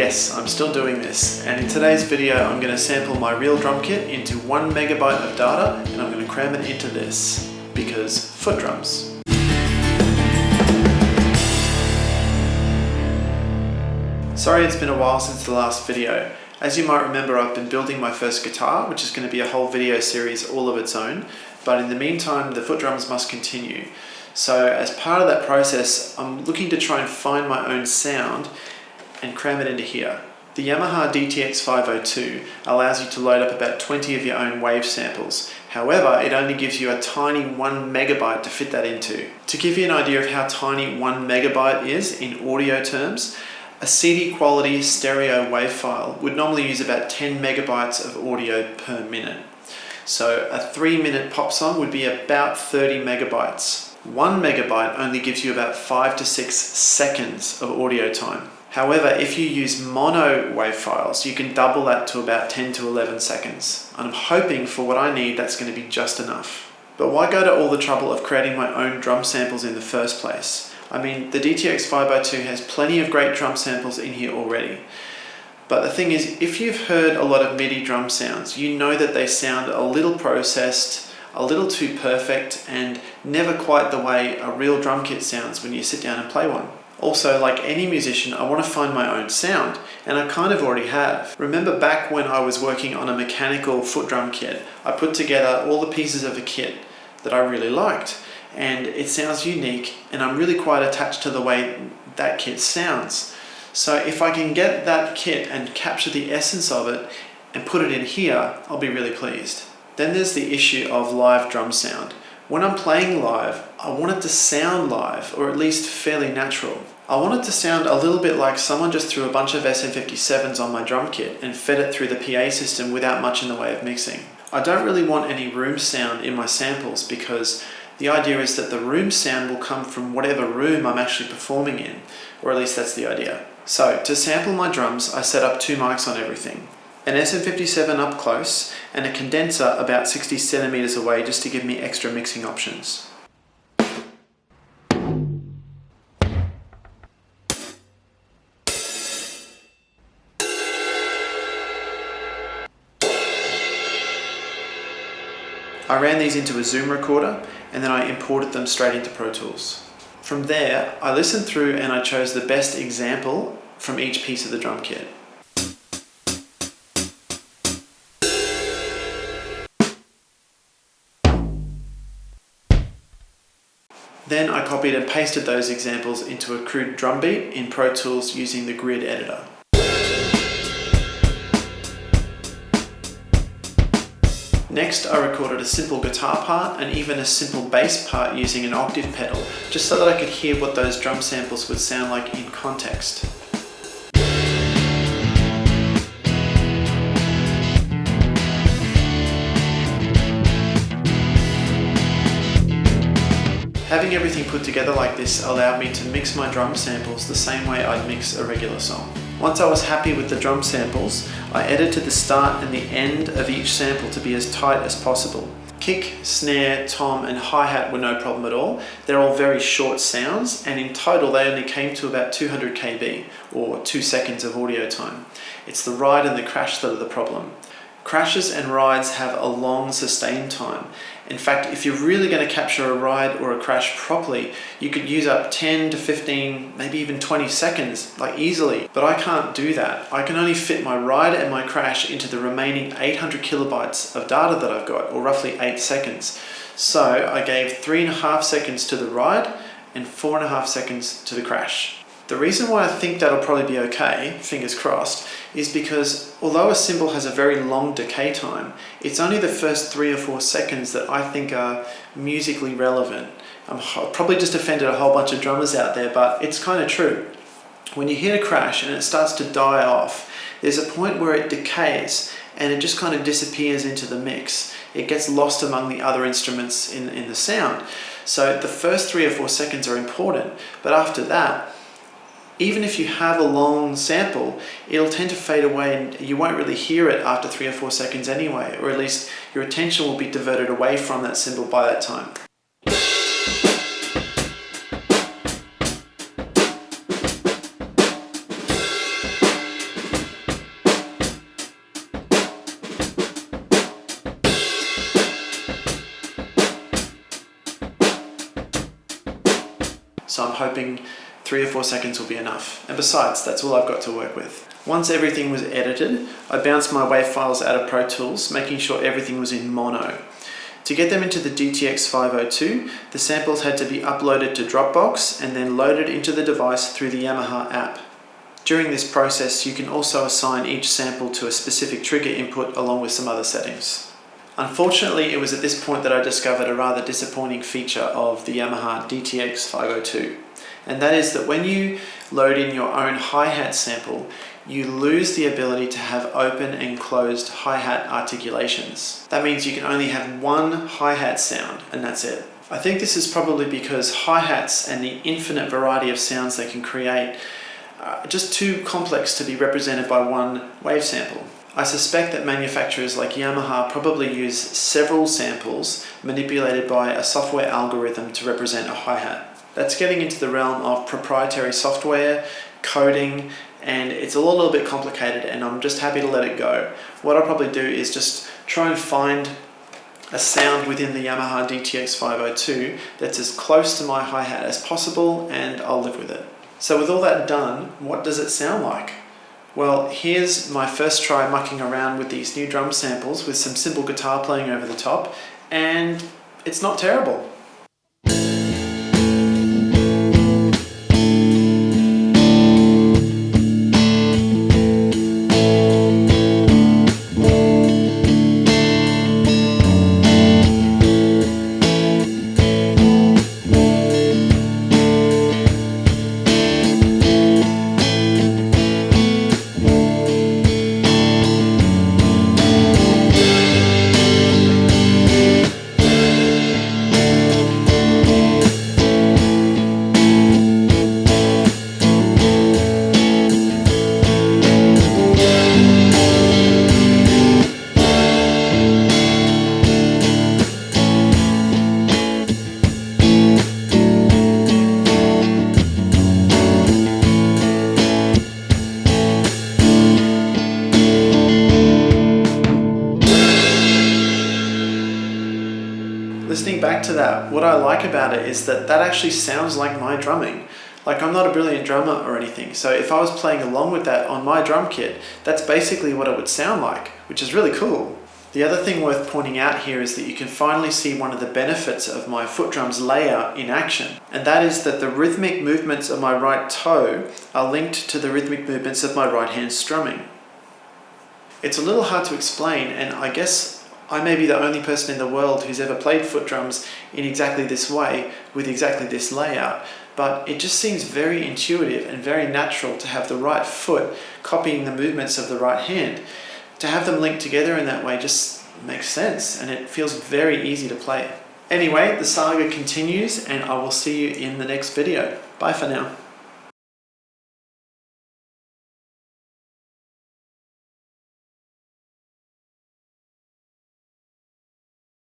Yes, I'm still doing this, and in today's video I'm going to sample my real drum kit into 1 megabyte of data, and I'm going to cram it into this, because foot drums. Sorry it's been a while since the last video. As you might remember, I've been building my first guitar, which is going to be a whole video series all of its own, but in the meantime the foot drums must continue. So as part of that process, I'm looking to try and find my own sound and cram it into here. The Yamaha DTX502 allows you to load up about 20 of your own wave samples. However, it only gives you a tiny 1 megabyte to fit that into. To give you an idea of how tiny 1 megabyte is in audio terms, a CD quality stereo wave file would normally use about 10 megabytes of audio per minute. So a 3-minute pop song would be about 30 megabytes. 1 megabyte only gives you about 5 to 6 seconds of audio time. However, if you use mono wave files, you can double that to about 10 to 11 seconds. I'm hoping for what I need that's going to be just enough. But why go to all the trouble of creating my own drum samples in the first place? I mean, the DTX502 has plenty of great drum samples in here already. But the thing is, if you've heard a lot of MIDI drum sounds, you know that they sound a little processed, a little too perfect, and never quite the way a real drum kit sounds when you sit down and play one. Also, like any musician, I want to find my own sound, and I kind of already have. Remember back when I was working on a mechanical foot drum kit, I put together all the pieces of the kit that I really liked, and it sounds unique, and I'm really quite attached to the way that kit sounds. So if I can get that kit and capture the essence of it and put it in here, I'll be really pleased. Then there's the issue of live drum sound. When I'm playing live, I want it to sound live, or at least fairly natural. I want it to sound a little bit like someone just threw a bunch of SM57s on my drum kit and fed it through the PA system without much in the way of mixing. I don't really want any room sound in my samples because the idea is that the room sound will come from whatever room I'm actually performing in, or at least that's the idea. So to sample my drums, I set up 2 mics on everything. An SM57 up close, and a condenser about 60 centimeters away just to give me extra mixing options. I ran these into a Zoom recorder, and then I imported them straight into Pro Tools. From there, I listened through and I chose the best example from each piece of the drum kit. Then I copied and pasted those examples into a crude drum beat in Pro Tools using the grid editor. Next, I recorded a simple guitar part and even a simple bass part using an octave pedal, just so that I could hear what those drum samples would sound like in context. Having everything put together like this allowed me to mix my drum samples the same way I'd mix a regular song. Once I was happy with the drum samples, I edited the start and the end of each sample to be as tight as possible. Kick, snare, tom and hi-hat were no problem at all. They're all very short sounds, and in total they only came to about 200 kb, or 2 seconds of audio time. It's the ride and the crash that are the problem. Crashes and rides have a long sustain time. In fact, if you're really going to capture a ride or a crash properly, you could use up 10 to 15, maybe even 20 seconds, like easily. But I can't do that. I can only fit my ride and my crash into the remaining 800 kilobytes of data that I've got, or roughly 8 seconds. So I gave 3.5 seconds to the ride and 4.5 seconds to the crash. The reason why I think that'll probably be okay, fingers crossed, is because although a cymbal has a very long decay time, it's only the first 3 or 4 seconds that I think are musically relevant. I've probably just offended a whole bunch of drummers out there, but it's kind of true. When you hit a crash and it starts to die off, there's a point where it decays and it just kind of disappears into the mix. It gets lost among the other instruments in the sound. So the first 3 or 4 seconds are important, but after that, even if you have a long sample, it'll tend to fade away and you won't really hear it after 3 or 4 seconds anyway, or at least your attention will be diverted away from that cymbal by that time. so I'm hoping 3 or 4 seconds will be enough. And besides, that's all I've got to work with. Once everything was edited, I bounced my WAV files out of Pro Tools, making sure everything was in mono. To get them into the DTX502, the samples had to be uploaded to Dropbox and then loaded into the device through the Yamaha app. During this process, you can also assign each sample to a specific trigger input along with some other settings. Unfortunately, it was at this point that I discovered a rather disappointing feature of the Yamaha DTX502. And that is that when you load in your own hi-hat sample, you lose the ability to have open and closed hi-hat articulations. That means you can only have one hi-hat sound, and that's it. I think this is probably because hi-hats and the infinite variety of sounds they can create are just too complex to be represented by one wave sample. I suspect that manufacturers like Yamaha probably use several samples manipulated by a software algorithm to represent a hi-hat. That's getting into the realm of proprietary software, coding, and it's a little bit complicated, and I'm just happy to let it go. What I'll probably do is just try and find a sound within the Yamaha DTX502 that's as close to my hi-hat as possible, and I'll live with it. So with all that done, what does it sound like? Well, here's my first try mucking around with these new drum samples with some simple guitar playing over the top, and it's not terrible. Listening back to that, what I like about it is that actually sounds like my drumming. Like, I'm not a brilliant drummer or anything, so if I was playing along with that on my drum kit, that's basically what it would sound like, which is really cool. The other thing worth pointing out here is that you can finally see one of the benefits of my foot drums layout in action, and that is that the rhythmic movements of my right toe are linked to the rhythmic movements of my right hand strumming. It's a little hard to explain, and I guess I may be the only person in the world who's ever played foot drums in exactly this way, with exactly this layout, but it just seems very intuitive and very natural to have the right foot copying the movements of the right hand. To have them linked together in that way just makes sense, and it feels very easy to play. Anyway, the saga continues, and I will see you in the next video. Bye for now.